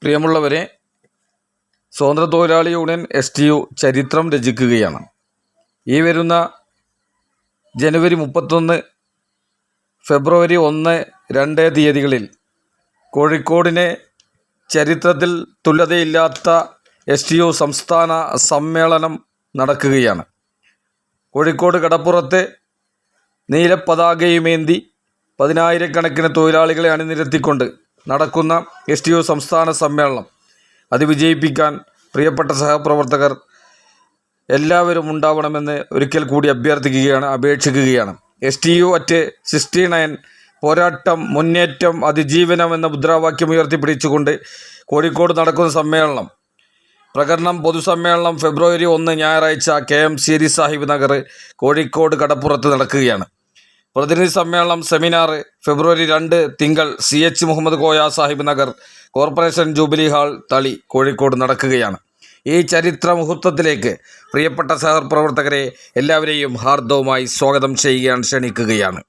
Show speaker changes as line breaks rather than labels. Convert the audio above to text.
പ്രിയമുള്ളവരെ, സ്വതന്ത്ര തൊഴിലാളി യൂണിയൻ STU ചരിത്രം രചിക്കുകയാണ്. ഈ വരുന്ന ജനുവരി 31, ഫെബ്രുവരി 1, 2 തീയതികളിൽ കോഴിക്കോടിനെ ചരിത്രത്തിൽ തുല്യതയില്ലാത്ത STU സംസ്ഥാന സമ്മേളനം നടക്കുകയാണ്. കോഴിക്കോട് കടപ്പുറത്ത് നീലപ്പതാകയുമേന്തി 10,000-കണക്കിന് തൊഴിലാളികളെ അണിനിരത്തിക്കൊണ്ട് നടക്കുന്ന STU സംസ്ഥാന സമ്മേളനം അതിവിജയിപ്പിക്കാൻ പ്രിയപ്പെട്ട സഹപ്രവർത്തകർ എല്ലാവരും ഉണ്ടാവണമെന്ന് ഒരിക്കൽ കൂടി അപേക്ഷിക്കുകയാണ്. STU at 69 പോരാട്ടം, മുന്നേറ്റം, അതിജീവനം എന്ന മുദ്രാവാക്യം ഉയർത്തിപ്പിടിച്ചുകൊണ്ട് കോഴിക്കോട് നടക്കുന്ന സമ്മേളനം പ്രകടനം പൊതുസമ്മേളനം ഫെബ്രുവരി 1 ഞായറാഴ്ച KM സീരി സാഹിബ് നഗർ കോഴിക്കോട് കടപ്പുറത്ത് നടക്കുകയാണ്. പ്രതിനിധി സമ്മേളനം സെമിനാർ ഫെബ്രുവരി 2 തിങ്കൾ CH Muhammad Koya Sahib Nagar corporation jubilee hall Thali Kozhikode നടക്കുകയാണ്. ഈ ചരിത്ര മുഹൂർത്തത്തിലേക്ക് പ്രിയപ്പെട്ട സഹപ്രവർത്തകരെ എല്ലാവരെയും ഹാർദവമായി സ്വാഗതം ക്ഷണിക്കുകയാണ്.